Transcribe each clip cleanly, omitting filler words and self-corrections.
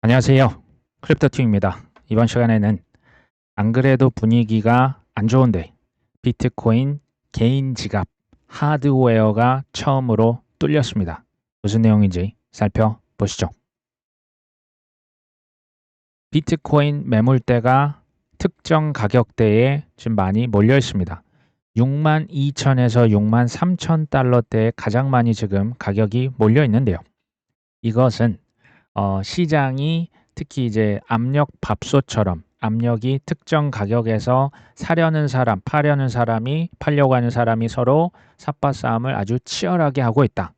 안녕하세요. 크립토팀입니다. 이번 시간에는 안 그래도 분위기가 안 좋은데 비트코인 개인 지갑 하드웨어가 처음으로 뚫렸습니다. 무슨 내용인지 살펴보시죠. 비트코인 매물대가 특정 가격대에 지금 많이 몰려 있습니다. 62,000에서 63,000달러대에 가장 많이 지금 가격이 몰려 있는데요. 이것은 시장이 특히 이제 압력 밥솥처럼 압력이 특정 가격에서 사려는 사람, 파려는 사람이, 팔려고 하는 사람이 서로 삿바 싸움을 아주 치열하게 하고 있다.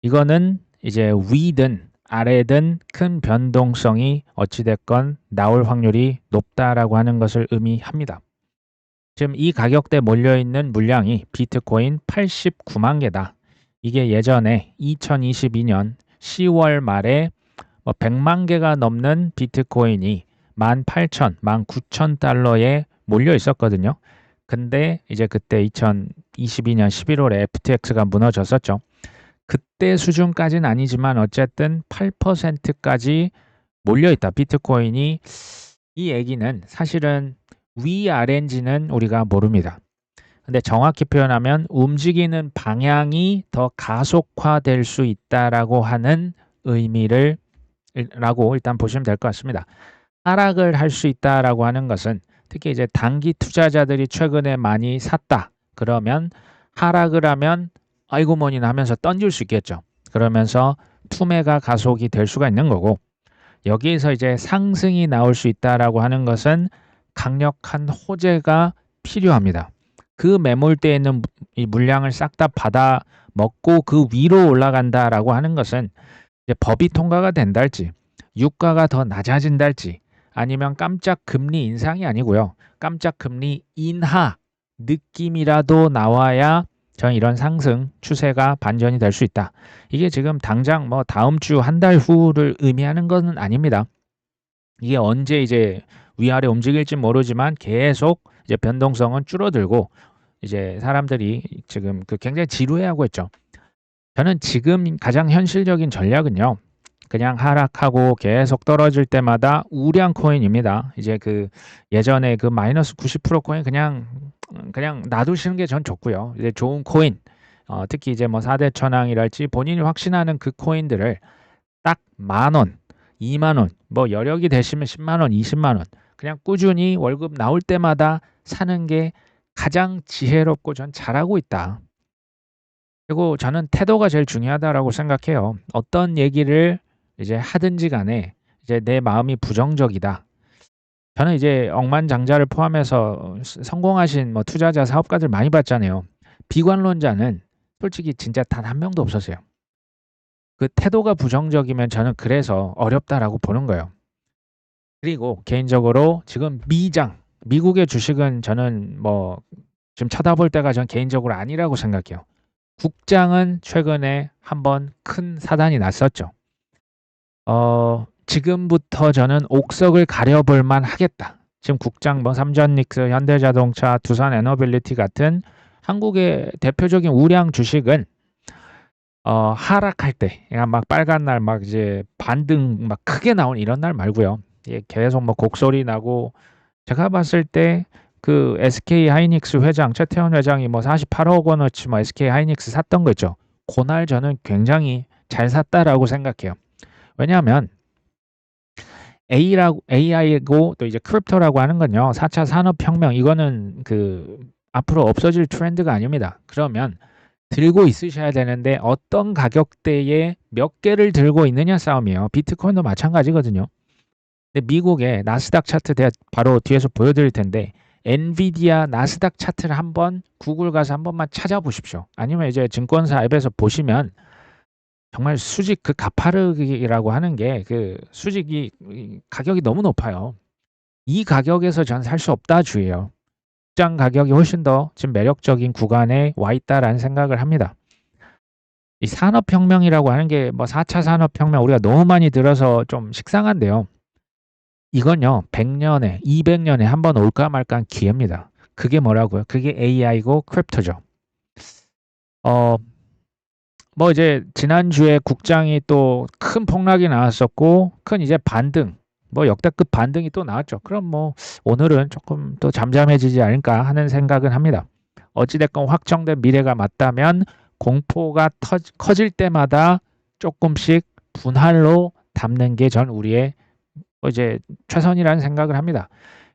이거는 이제 위든 아래든 큰 변동성이 어찌됐건 나올 확률이 높다라고 하는 것을 의미합니다. 지금 이 가격대에 몰려있는 물량이 비트코인 89만 개다. 이게 예전에 2022년 10월 말에 100만 개가 넘는 비트코인이 18,000, 19,000달러에 몰려 있었거든요. 근데 이제 그때 2022년 11월에 FTX가 무너졌었죠. 그때 수준까지는 아니지만 어쨌든 8%까지 몰려 있다. 비트코인이. 이 얘기는 사실은 위아래인지는 우리가 모릅니다. 근데 정확히 표현하면 움직이는 방향이 더 가속화될 수 있다라고 하는 의미를 라고 일단 보시면 될 것 같습니다. 하락을 할 수 있다라고 하는 것은 특히 이제 단기 투자자들이 최근에 많이 샀다. 그러면 하락을 하면 아이고 뭐니나 하면서 던질 수 있겠죠. 그러면서 투매가 가속이 될 수가 있는 거고, 여기에서 이제 상승이 나올 수 있다라고 하는 것은 강력한 호재가 필요합니다. 그 매물대에 있는 이 물량을 싹 다 받아 먹고 그 위로 올라간다라고 하는 것은 이제 법이 통과가 된달지, 유가가 더 낮아진달지, 아니면 깜짝 금리 인상이 아니고요. 깜짝 금리 인하 느낌이라도 나와야 저는 이런 상승 추세가 반전이 될 수 있다. 이게 지금 당장 뭐 다음 주 한 달 후를 의미하는 것은 아닙니다. 이게 언제 이제 위아래 움직일지 모르지만 계속 이제 변동성은 줄어들고 이제 사람들이 지금 굉장히 지루해하고 있죠. 저는 지금 가장 현실적인 전략은요. 그냥 하락하고 계속 떨어질 때마다 우량 코인입니다. 이제 예전에 마이너스 90% 코인 그냥 놔두시는 게 전 좋고요. 이제 좋은 코인, 특히 이제 뭐 4대 천왕이랄지 본인이 확신하는 그 코인들을 딱 10,000원, 20,000원, 뭐 여력이 되시면 10만원, 20만원 그냥 꾸준히 월급 나올 때마다 사는 게 가장 지혜롭고 전 잘하고 있다. 그리고 저는 태도가 제일 중요하다라고 생각해요. 어떤 얘기를 이제 하든지 간에 이제 내 마음이 부정적이다. 저는 이제 억만장자를 포함해서 성공하신 뭐 투자자, 사업가들 많이 봤잖아요. 비관론자는 솔직히 진짜 단 한 명도 없었어요. 그 태도가 부정적이면 저는 그래서 어렵다라고 보는 거예요. 그리고 개인적으로 지금 미국의 주식은 저는 뭐 지금 쳐다볼 때가 전 개인적으로 아니라고 생각해요. 국장은 최근에 한번 큰 사단이 났었죠. 지금부터 저는 옥석을 가려볼 만 하겠다. 지금 국장 뭐 삼전닉스, 현대자동차, 두산에너빌리티 같은 한국의 대표적인 우량 주식은 하락할 때, 그러니까 막 빨간 날 막 이제 반등 막 크게 나온 이런 날 말고요. 예, 계속 뭐 곡소리 나고 제가 봤을 때 SK 하이닉스 회장 최태원 회장이 뭐 48억 원어치 뭐 SK 하이닉스 샀던 거 있죠. 그날 저는 굉장히 잘 샀다라고 생각해요. 왜냐하면 AI고 또 이제 크립토라고 하는 건요. 4차 산업혁명 이거는 앞으로 없어질 트렌드가 아닙니다. 그러면 들고 있으셔야 되는데 어떤 가격대에 몇 개를 들고 있느냐 싸움이에요. 비트코인도 마찬가지거든요. 근데 미국의 나스닥 차트 바로 뒤에서 보여드릴 텐데 엔비디아 나스닥 차트를 한번 구글 가서 한 번만 찾아보십시오. 아니면 이제 증권사 앱에서 보시면 정말 수직 가파르기라고 하는 게 수직이 가격이 너무 높아요. 이 가격에서 전 살 수 없다 주의예요. 시장 가격이 훨씬 더 지금 매력적인 구간에 와 있다라는 생각을 합니다. 이 산업혁명이라고 하는 게 뭐 4차 산업혁명 우리가 너무 많이 들어서 좀 식상한데요. 이건요, 100년에, 200년에 한 번 올까 말까한 기회입니다. 그게 뭐라고요? 그게 AI고 크립토죠. 어, 뭐 이제 지난주에 국장이 또 큰 폭락이 나왔었고 큰 이제 반등 뭐 역대급 반등이 또 나왔죠. 그럼 뭐 오늘은 조금 또 잠잠해지지 않을까 하는 생각은 합니다. 어찌됐건 확정된 미래가 맞다면 공포가 커질 때마다 조금씩 분할로 담는 게 전 우리의 뭐 이제 최선이라는 생각을 합니다.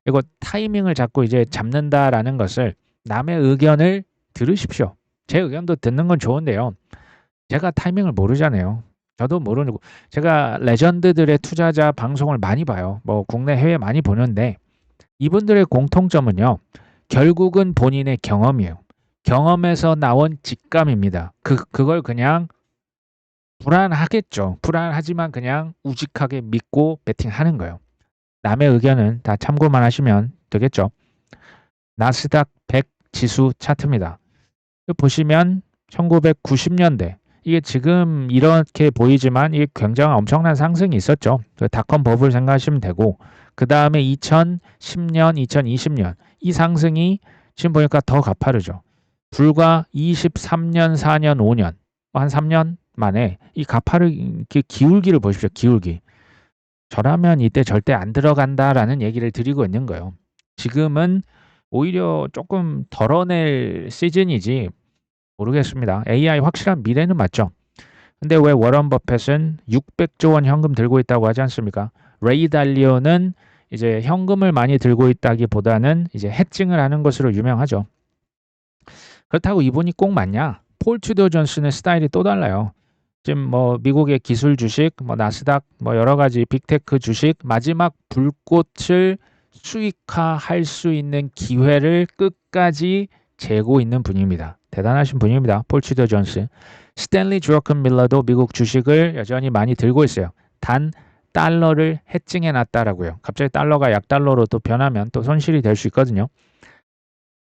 이거 타이밍을 잡고 이제 잡는다라는 것을 남의 의견을 들으십시오. 제 의견도 듣는 건 좋은데요. 제가 타이밍을 모르잖아요. 저도 모르고 제가 레전드들의 투자자 방송을 많이 봐요. 뭐 국내 해외 많이 보는데 이분들의 공통점은요. 결국은 본인의 경험이에요. 경험에서 나온 직감입니다. 그걸 그냥 불안하겠죠. 불안하지만 그냥 우직하게 믿고 베팅하는 거예요. 남의 의견은 다 참고만 하시면 되겠죠. 나스닥 100 지수 차트입니다. 보시면 1990년대 이게 지금 이렇게 보이지만 이게 굉장히 엄청난 상승이 있었죠. 닷컴 버블 생각하시면 되고 그 다음에 2010년, 2020년 이 상승이 지금 보니까 더 가파르죠. 불과 23년, 4년, 5년 한 3년 만에 이 가파르 기울기를 보십시오. 기울기. 저라면 이때 절대 안 들어간다라는 얘기를 드리고 있는 거예요. 지금은 오히려 조금 덜어낼 시즌이지 모르겠습니다. AI 확실한 미래는 맞죠. 근데 왜 워런 버핏은 600조 원 현금 들고 있다고 하지 않습니까? 레이 달리오는 이제 현금을 많이 들고 있다기보다는 이제 해칭을 하는 것으로 유명하죠. 그렇다고 이분이 꼭 맞냐? 폴 투더 존스는 스타일이 또 달라요. 지금 뭐 미국의 기술 주식, 뭐 나스닥, 뭐 여러 가지 빅테크 주식 마지막 불꽃을 수익화할 수 있는 기회를 끝까지 재고 있는 분입니다. 대단하신 분입니다. 폴 투더 존스. 스탠리 주어큰 밀러도 미국 주식을 여전히 많이 들고 있어요. 단 달러를 해칭해 놨다라고요. 갑자기 달러가 약달러로 또 변하면 또 손실이 될 수 있거든요.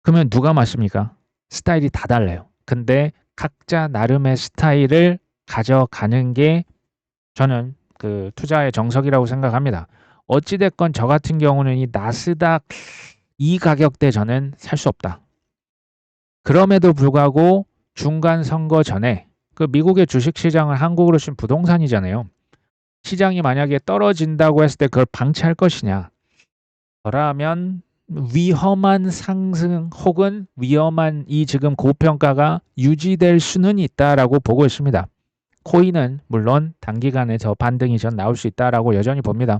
그러면 누가 맞습니까? 스타일이 다 달라요. 근데 각자 나름의 스타일을 가져가는 게 저는 그 투자의 정석이라고 생각합니다. 어찌됐건 저 같은 경우는 이 나스닥 이 가격대 저는 살 수 없다. 그럼에도 불구하고 중간 선거 전에 그 미국의 주식 시장은 한국으로 치면 부동산이잖아요. 시장이 만약에 떨어진다고 했을 때 그걸 방치할 것이냐. 그러면 위험한 상승 혹은 위험한 이 지금 고평가가 유지될 수는 있다라고 보고 있습니다. 코인은 물론 단기간에 저 반등이 전 나올 수 있다라고 여전히 봅니다.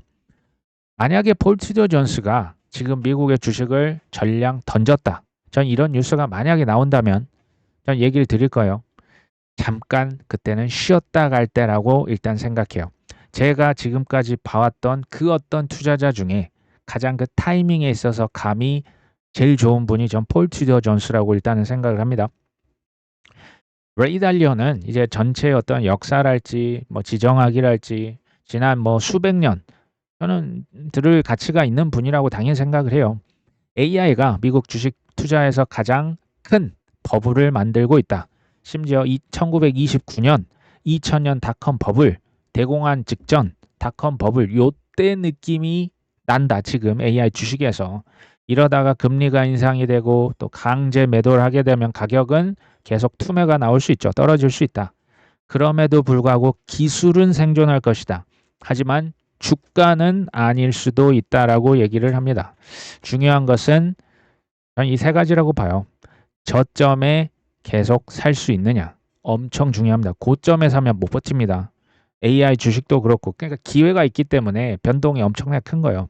만약에 폴 투더 존스가 지금 미국의 주식을 전량 던졌다. 전 이런 뉴스가 만약에 나온다면 전 얘기를 드릴 거예요. 잠깐 그때는 쉬었다 갈 때라고 일단 생각해요. 제가 지금까지 봐왔던 그 어떤 투자자 중에 가장 그 타이밍에 있어서 감이 제일 좋은 분이 전 폴 투더 존스라고 일단은 생각을 합니다. 레이 달리오는 이제 전체의 어떤 역사랄지 뭐 지정학이랄지 지난 뭐 수백 년 저는 들을 가치가 있는 분이라고 당연히 생각을 해요. AI가 미국 주식 투자에서 가장 큰 버블을 만들고 있다. 심지어 1929년, 2000년 닷컴 버블, 대공황 직전 닷컴 버블 요때 느낌이 난다. 지금 AI 주식에서. 이러다가 금리가 인상이 되고 또 강제 매도를 하게 되면 가격은 계속 투매가 나올 수 있죠. 떨어질 수 있다. 그럼에도 불구하고 기술은 생존할 것이다. 하지만 주가는 아닐 수도 있다라고 얘기를 합니다. 중요한 것은 저는 이 세 가지라고 봐요. 저점에 계속 살 수 있느냐. 엄청 중요합니다. 고점에 사면 못 버팁니다. AI 주식도 그렇고 그러니까 기회가 있기 때문에 변동이 엄청나게 큰 거예요.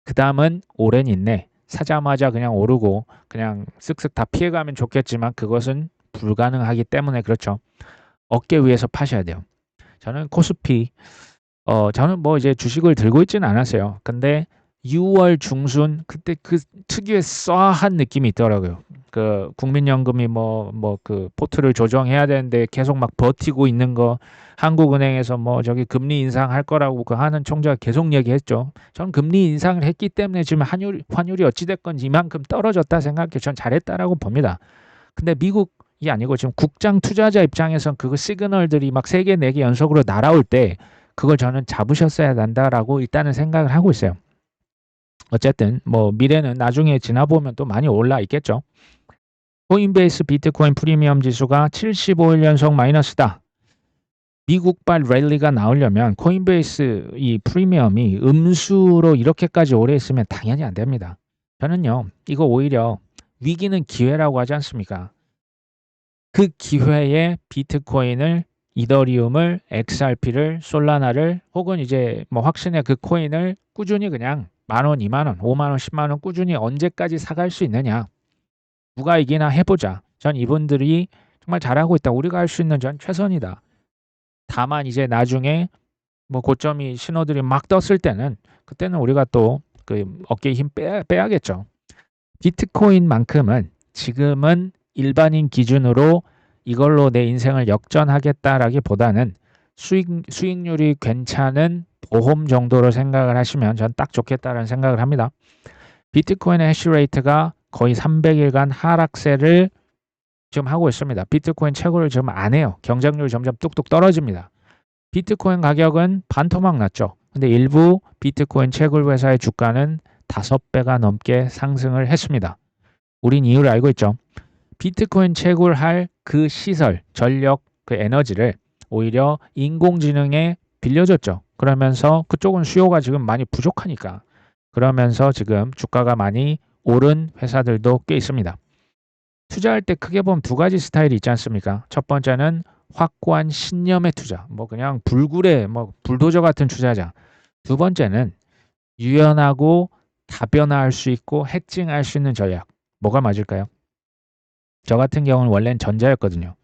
그 다음은 오랜 인내. 사자마자 그냥 오르고 그냥 쓱쓱 다 피해가면 좋겠지만 그것은 불가능하기 때문에 그렇죠. 어깨 위에서 파셔야 돼요. 저는 코스피 저는 뭐 이제 주식을 들고 있지는 않았어요. 근데 6월 중순 그때 그 특유의 쏴한 느낌이 있더라고요. 그 국민연금이 뭐 그 포트를 조정해야 되는데 계속 막 버티고 있는 거 한국은행에서 뭐 저기 금리 인상할 거라고 그 하는 총재가 계속 얘기했죠. 전 금리 인상을 했기 때문에 지금 환율이 어찌됐건 이만큼 떨어졌다 생각해 전 잘했다라고 봅니다. 근데 미국이 아니고 지금 국장 투자자 입장에선 그거 시그널들이 막 3개, 4개 연속으로 날아올 때 그걸 저는 잡으셨어야 한다라고 일단은 생각을 하고 있어요. 어쨌든 뭐 미래는 나중에 지나보면 또 많이 올라 있겠죠. 코인베이스 비트코인 프리미엄 지수가 75일 연속 마이너스다. 미국발 랠리가 나오려면 코인베이스 이 프리미엄이 음수로 이렇게까지 오래 있으면 당연히 안 됩니다. 저는요, 이거 오히려 위기는 기회라고 하지 않습니까? 그 기회에 비트코인을, 이더리움을, XRP를, 솔라나를 혹은 이제 뭐 확신의 그 코인을 꾸준히 그냥 만 원, 2만 원, 5만 원, 10만 원 꾸준히 언제까지 사갈 수 있느냐. 누가 이기나 해보자. 전 이분들이 정말 잘하고 있다. 우리가 할 수 있는 전 최선이다. 다만 이제 나중에 뭐 고점이 신호들이 막 떴을 때는 그때는 우리가 또 그 어깨에 힘 빼야겠죠. 비트코인만큼은 지금은 일반인 기준으로 이걸로 내 인생을 역전하겠다라기보다는 수익률이 괜찮은 보험 정도로 생각을 하시면 전 딱 좋겠다라는 생각을 합니다. 비트코인의 해시레이트가 거의 300일간 하락세를 지금 하고 있습니다. 비트코인 채굴을 지금 안 해요. 경쟁률이 점점 뚝뚝 떨어집니다. 비트코인 가격은 반토막 났죠. 근데 일부 비트코인 채굴 회사의 주가는 5배가 넘게 상승을 했습니다. 우린 이유를 알고 있죠. 비트코인 채굴할 그 시설, 전력, 그 에너지를 오히려 인공지능에 빌려줬죠. 그러면서 그쪽은 수요가 지금 많이 부족하니까. 그러면서 지금 주가가 많이 오른 회사들도 꽤 있습니다. 투자할 때 크게 보면 두 가지 스타일이 있지 않습니까? 첫 번째는 확고한 신념의 투자. 뭐 그냥 불굴의 뭐 불도저 같은 투자자. 두 번째는 유연하고 다변화할 수 있고 해칭할 수 있는 전략. 뭐가 맞을까요? 저 같은 경우는 원래는 전자였거든요.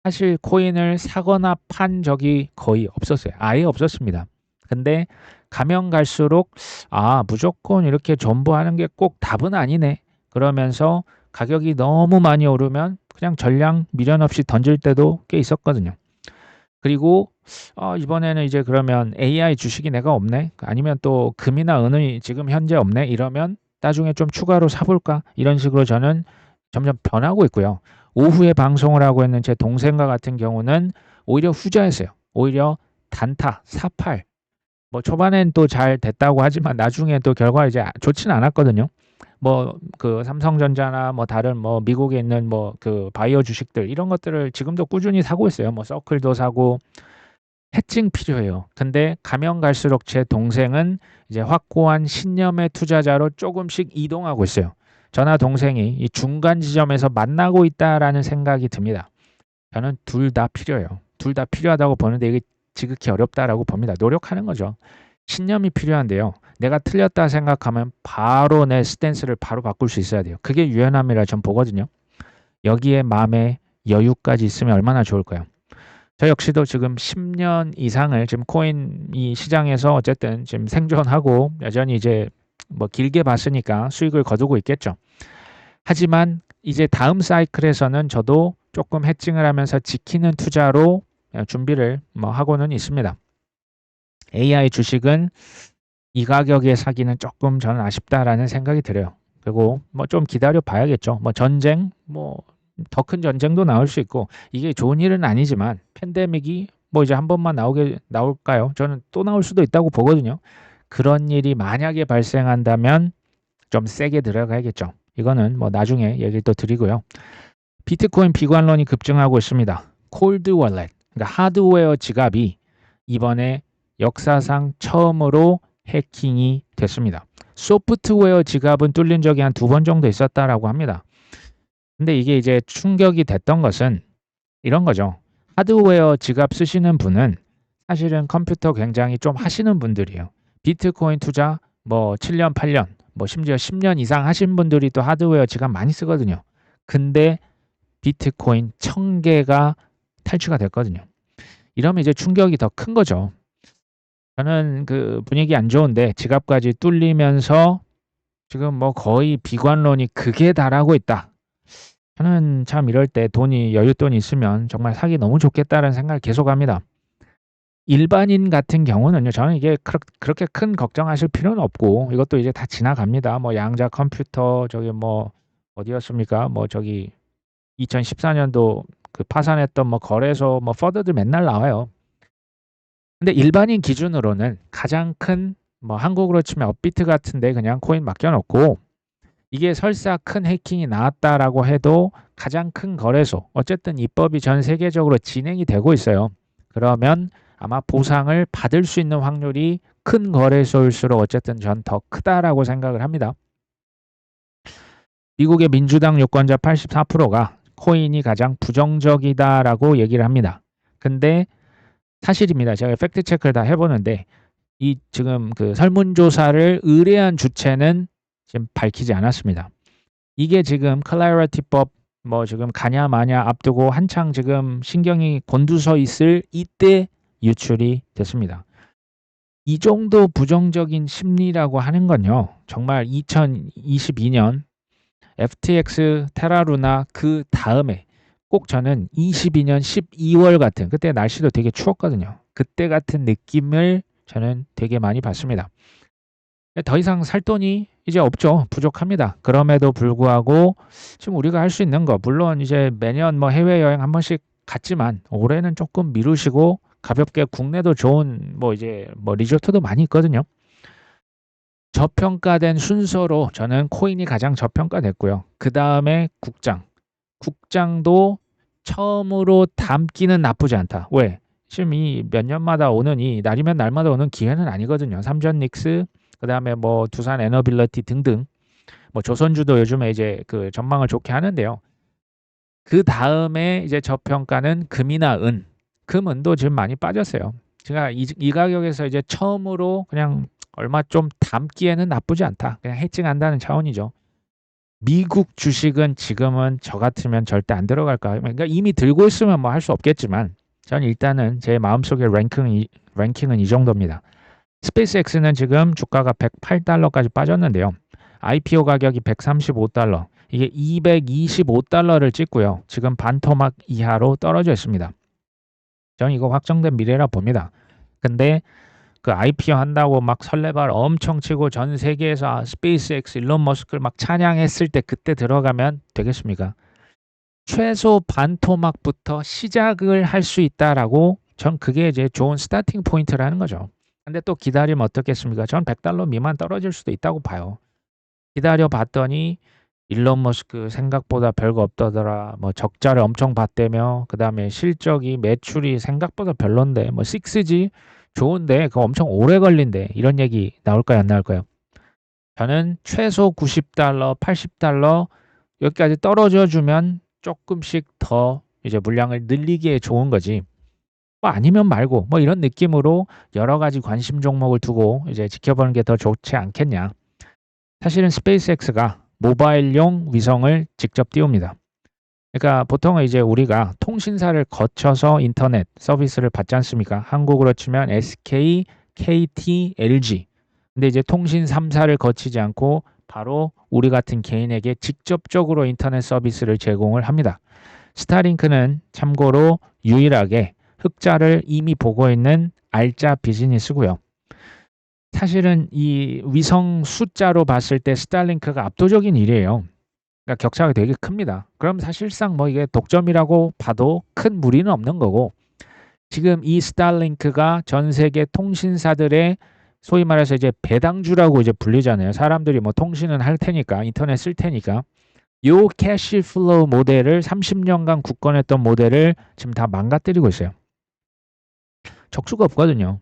사실 코인을 사거나 판 적이 거의 없었어요. 아예 없었습니다. 근데 가면 갈수록 무조건 이렇게 전부 하는 게 꼭 답은 아니네. 그러면서 가격이 너무 많이 오르면 그냥 전량 미련 없이 던질 때도 꽤 있었거든요. 그리고 이번에는 이제 그러면 AI 주식이 내가 없네. 아니면 또 금이나 은이 지금 현재 없네. 이러면 나중에 좀 추가로 사볼까? 이런 식으로 저는 점점 변하고 있고요. 오후에 방송을 하고 있는 제 동생과 같은 경우는 오히려 후자였어요. 오히려 단타, 사팔. 뭐 초반엔 또 잘 됐다고 하지만 나중에 또 결과 이제 좋지는 않았거든요. 뭐 그 삼성전자나 뭐 다른 뭐 미국에 있는 뭐 그 바이오 주식들 이런 것들을 지금도 꾸준히 사고 있어요. 뭐 서클도 사고 해칭 필요해요. 근데 가면 갈수록 제 동생은 이제 확고한 신념의 투자자로 조금씩 이동하고 있어요. 저나 동생이 이 중간 지점에서 만나고 있다라는 생각이 듭니다. 저는 둘 다 필요해요. 둘 다 필요하다고 보는데 이게 지극히 어렵다라고 봅니다. 노력하는 거죠. 신념이 필요한데요. 내가 틀렸다 생각하면 바로 내 스탠스를 바로 바꿀 수 있어야 돼요. 그게 유연함이라 전 보거든요. 여기에 마음의 여유까지 있으면 얼마나 좋을까요? 저 역시도 지금 10년 이상을 지금 코인 이 시장에서 어쨌든 지금 생존하고 여전히 이제 뭐 길게 봤으니까 수익을 거두고 있겠죠. 하지만 이제 다음 사이클에서는 저도 조금 해칭을 하면서 지키는 투자로 준비를 뭐 하고는 있습니다. AI 주식은 이 가격에 사기는 조금 저는 아쉽다라는 생각이 들어요. 그리고 뭐 좀 기다려 봐야겠죠. 뭐 전쟁, 뭐 더 큰 전쟁도 나올 수 있고 이게 좋은 일은 아니지만 팬데믹이 뭐 이제 한 번만 나올까요? 저는 또 나올 수도 있다고 보거든요. 그런 일이 만약에 발생한다면 좀 세게 들어가야겠죠. 이거는 뭐 나중에 얘기를 또 드리고요. 비트코인 비관론이 급증하고 있습니다. 콜드 월렛, 그러니까 하드웨어 지갑이 이번에 역사상 처음으로 해킹이 됐습니다. 소프트웨어 지갑은 뚫린 적이 한 2번 정도 있었다라고 합니다. 근데 이게 이제 충격이 됐던 것은 이런 거죠. 하드웨어 지갑 쓰시는 분은 사실은 컴퓨터 굉장히 좀 하시는 분들이에요. 비트코인 투자 뭐 7년, 8년, 뭐 심지어 10년 이상 하신 분들이 또 하드웨어 지갑 많이 쓰거든요. 근데 비트코인 1000개가 탈취가 됐거든요. 이러면 이제 충격이 더 큰 거죠. 저는 그 분위기 안 좋은데 지갑까지 뚫리면서 지금 뭐 거의 비관론이 극에 달하고 있다. 저는 참 이럴 때 여윳돈이 있으면 정말 사기 너무 좋겠다는 생각을 계속합니다. 일반인 같은 경우는요. 저는 이게 그렇게 큰 걱정하실 필요는 없고 이것도 이제 다 지나갑니다. 뭐 양자 컴퓨터 저기 뭐 어디였습니까? 뭐 저기 2014년도 그 파산했던 뭐 거래소 뭐 퍼드들 맨날 나와요. 근데 일반인 기준으로는 가장 큰 뭐 한국으로 치면 업비트 같은데 그냥 코인 맡겨놓고 이게 설사 큰 해킹이 나왔다라고 해도 가장 큰 거래소, 어쨌든 입법이 전 세계적으로 진행이 되고 있어요. 그러면 아마 보상을 받을 수 있는 확률이 큰 거래소일수록 어쨌든 전 더 크다라고 생각을 합니다. 미국의 민주당 유권자 84%가 코인이 가장 부정적이다라고 얘기를 합니다. 근데 사실입니다. 제가 팩트 체크를 다 해보는데 이 지금 그 설문조사를 의뢰한 주체는 지금 밝히지 않았습니다. 이게 지금 클래리티법 뭐 지금 가냐 마냐 앞두고 한창 지금 신경이 곤두서 있을 이때 유출이 됐습니다. 이 정도 부정적인 심리라고 하는 건요. 정말 2022년 FTX 테라루나 그 다음에 꼭 저는 22년 12월 같은 그때 날씨도 되게 추웠거든요. 그때 같은 느낌을 저는 되게 많이 받습니다. 더 이상 살 돈이 이제 없죠. 부족합니다. 그럼에도 불구하고 지금 우리가 할 수 있는 거 물론 이제 매년 뭐 해외여행 한 번씩 갔지만 올해는 조금 미루시고 가볍게 국내도 좋은 뭐 이제 뭐 리조트도 많이 있거든요. 저평가된 순서로 저는 코인이 가장 저평가됐고요. 그 다음에 국장. 국장도 처음으로 담기는 나쁘지 않다. 왜? 지금 이 몇 년마다 오는 이 날이면 날마다 오는 기회는 아니거든요. 삼전 닉스, 그 다음에 뭐 두산 에너빌리티 등등. 뭐 조선주도 요즘에 이제 그 전망을 좋게 하는데요. 그 다음에 이제 저평가는 금이나 은. 금은도 지금 많이 빠졌어요. 제가 이 가격에서 이제 처음으로 그냥 얼마 좀 담기에는 나쁘지 않다. 그냥 해칭한다는 차원이죠. 미국 주식은 지금은 저 같으면 절대 안 들어갈까. 그러니까 이미 들고 있으면 뭐 할 수 없겠지만 전 일단은 제 마음속에 랭킹은 이 정도입니다. 스페이스X는 지금 주가가 108달러까지 빠졌는데요. IPO 가격이 135달러, 이게 225달러를 찍고요. 지금 반토막 이하로 떨어져 있습니다. 저는 이거 확정된 미래라 봅니다. 근데 그 IPO 한다고 막 설레발 엄청 치고 전 세계에서 스페이스X 일론 머스크를 막 찬양했을 때 그때 들어가면 되겠습니까? 최소 반토막부터 시작을 할 수 있다라고 전 그게 이제 좋은 스타팅 포인트라는 거죠. 근데 또 기다리면 어떻겠습니까? 전 100달러 미만 떨어질 수도 있다고 봐요. 기다려 봤더니 일론 머스크 생각보다 별거 없더더라. 뭐 적자를 엄청 봤대며 그다음에 실적이 매출이 생각보다 별론데 뭐 6G 좋은데 그거 엄청 오래 걸린대. 이런 얘기 나올까요, 안 나올까요? 저는 최소 90달러, 80달러 여기까지 떨어져 주면 조금씩 더 이제 물량을 늘리기에 좋은 거지. 뭐 아니면 말고 뭐 이런 느낌으로 여러 가지 관심 종목을 두고 이제 지켜보는 게 더 좋지 않겠냐. 사실은 스페이스X가 모바일용 위성을 직접 띄웁니다. 그러니까 보통은 이제 우리가 통신사를 거쳐서 인터넷 서비스를 받지 않습니까? 한국으로 치면 SK, KT, LG. 근데 이제 통신 3사를 거치지 않고 바로 우리 같은 개인에게 직접적으로 인터넷 서비스를 제공을 합니다. 스타링크는 참고로 유일하게 흑자를 이미 보고 있는 알짜 비즈니스고요. 사실은 이 위성 숫자로 봤을 때 스타링크가 압도적인 일이에요. 그러니까 격차가 되게 큽니다. 그럼 사실상 뭐 이게 독점이라고 봐도 큰 무리는 없는 거고 지금 이 스타링크가 전 세계 통신사들의 소위 말해서 이제 배당주라고 이제 불리잖아요. 사람들이 뭐 통신은 할 테니까 인터넷 쓸 테니까 요 캐시 플로우 모델을 30년간 굳건했던 모델을 지금 다 망가뜨리고 있어요. 적수가 없거든요.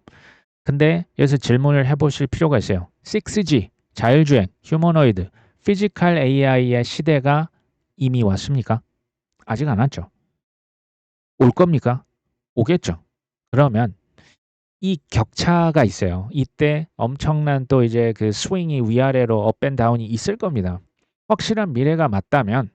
근데 여기서 질문을 해보실 필요가 있어요. 6G, 자율주행, 휴머노이드, 피지컬 AI의 시대가 이미 왔습니까? 아직 안 왔죠. 올 겁니까? 오겠죠. 그러면 이 격차가 있어요. 이때 엄청난 또 이제 그 스윙이 위아래로 업앤다운이 있을 겁니다. 확실한 미래가 맞다면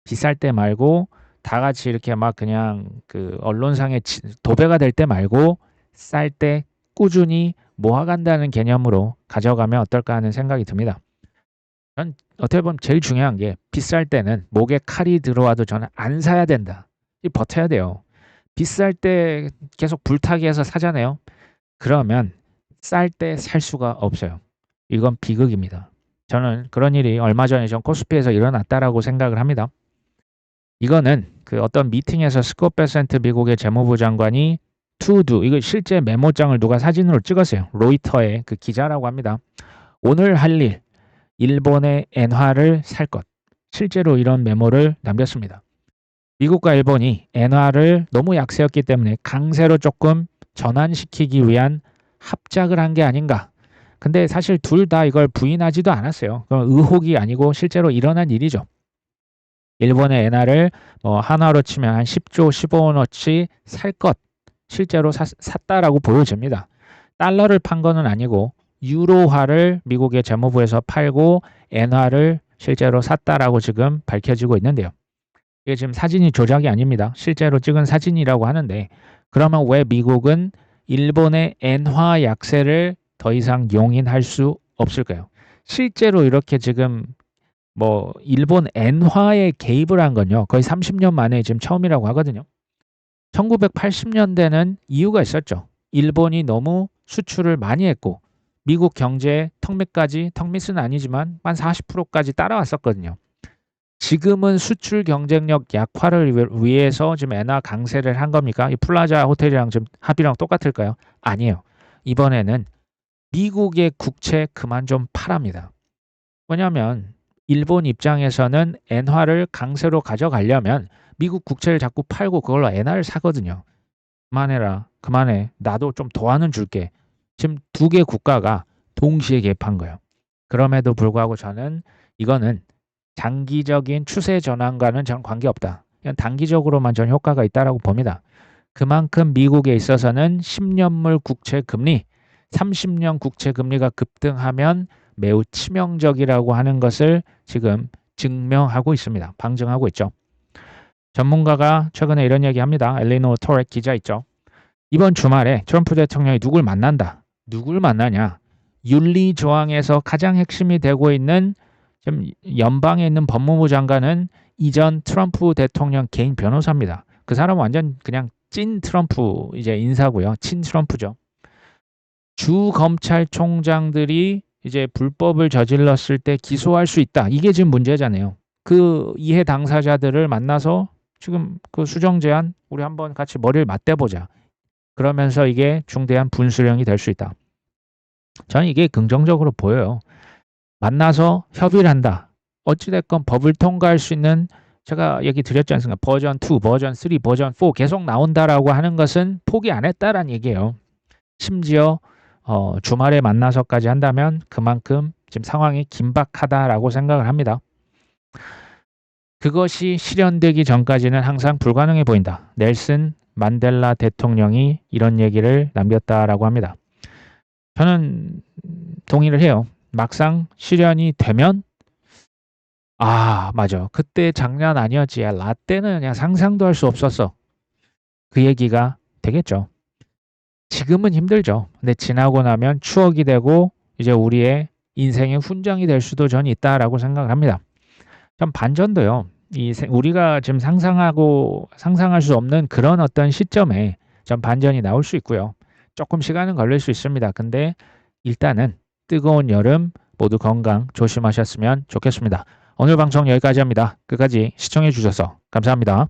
비쌀 때 말고 다 같이 이렇게 막 그냥 그 언론상에 도배가 될 때 말고 쌀 때 꾸준히 모아간다는 개념으로 가져가면 어떨까 하는 생각이 듭니다. 전 어떻게 보면 제일 중요한 게 비쌀 때는 목에 칼이 들어와도 저는 안 사야 된다. 이 버텨야 돼요. 비쌀 때 계속 불타기 해서 사잖아요. 그러면 쌀 때 살 수가 없어요. 이건 비극입니다. 저는 그런 일이 얼마 전에 전 코스피에서 일어났다라고 생각을 합니다. 이거는 그 어떤 미팅에서 스콧 베센트 미국의 재무부 장관이 투두 이거 실제 메모장을 누가 사진으로 찍었어요. 로이터의 그 기자라고 합니다. 오늘 할 일 일본의 엔화를 살 것. 실제로 이런 메모를 남겼습니다. 미국과 일본이 엔화를 너무 약세였기 때문에 강세로 조금 전환시키기 위한 합작을 한 게 아닌가. 근데 사실 둘 다 이걸 부인하지도 않았어요. 그건 의혹이 아니고 실제로 일어난 일이죠. 일본의 엔화를 뭐 한화로 치면 한 10조 15원어치 살 것 실제로 샀다라고 보여집니다. 달러를 판 거는 아니고 유로화를 미국의 재무부에서 팔고 엔화를 실제로 샀다라고 지금 밝혀지고 있는데요. 이게 지금 사진이 조작이 아닙니다. 실제로 찍은 사진이라고 하는데 그러면 왜 미국은 일본의 엔화 약세를 더 이상 용인할 수 없을까요? 실제로 이렇게 지금 뭐 일본 엔화에 개입을 한 건요. 거의 30년 만에 지금 처음이라고 하거든요. 1980년대는 이유가 있었죠. 일본이 너무 수출을 많이 했고 미국 경제의 턱밑은 아니지만 한 40%까지 따라왔었거든요. 지금은 수출 경쟁력 약화를 위해서 지금 엔화 강세를 한 겁니까? 이 플라자 호텔이랑 지금 합의랑 똑같을까요? 아니에요. 이번에는 미국의 국채 그만 좀 팔랍니다. 왜냐하면 일본 입장에서는 엔화를 강세로 가져가려면 미국 국채를 자꾸 팔고 그걸로 엔화를 사거든요. 그만해라. 그만해. 나도 좀 도와는 줄게. 지금 두 개 국가가 동시에 개입한 거예요. 그럼에도 불구하고 저는 이거는 장기적인 추세 전환과는 전 관계없다. 그냥 단기적으로만 전 효과가 있다라고 봅니다. 그만큼 미국에 있어서는 10년물 국채 금리, 30년 국채 금리가 급등하면 매우 치명적이라고 하는 것을 지금 증명하고 있습니다. 방증하고 있죠. 전문가가 최근에 이런 얘기합니다. 엘리노 토렉 기자 있죠. 이번 주말에 트럼프 대통령이 누굴 만난다. 누굴 만나냐? 윤리 조항에서 가장 핵심이 되고 있는 지금 연방에 있는 법무부 장관은 이전 트럼프 대통령 개인 변호사입니다. 그 사람은 완전 그냥 찐 트럼프 이제 인사고요. 친 트럼프죠. 주 검찰총장들이 이제 불법을 저질렀을 때 기소할 수 있다. 이게 지금 문제잖아요. 그 이해 당사자들을 만나서 지금 그 수정 제안 우리 한번 같이 머리를 맞대보자. 그러면서 이게 중대한 분수령이 될 수 있다. 저는 이게 긍정적으로 보여요. 만나서 협의를 한다. 어찌됐건 법을 통과할 수 있는 제가 얘기 드렸지 않습니까? 버전 2, 버전 3, 버전 4 계속 나온다라고 하는 것은 포기 안 했다라는 얘기예요. 심지어 주말에 만나서까지 한다면 그만큼 지금 상황이 긴박하다라고 생각을 합니다. 그것이 실현되기 전까지는 항상 불가능해 보인다. 넬슨 만델라 대통령이 이런 얘기를 남겼다라고 합니다. 저는 동의를 해요. 막상 실현이 되면 맞아. 그때 장난 아니었지. 야, 라떼는 그냥 상상도 할 수 없었어. 그 얘기가 되겠죠. 지금은 힘들죠. 근데 지나고 나면 추억이 되고 이제 우리의 인생의 훈장이 될 수도 전 있다라고 생각을 합니다. 참 반전도요. 우리가 지금 상상할 수 없는 그런 어떤 시점에 좀 반전이 나올 수 있고요. 조금 시간은 걸릴 수 있습니다. 근데 일단은 뜨거운 여름 모두 건강 조심하셨으면 좋겠습니다. 오늘 방송 여기까지 합니다. 끝까지 시청해 주셔서 감사합니다.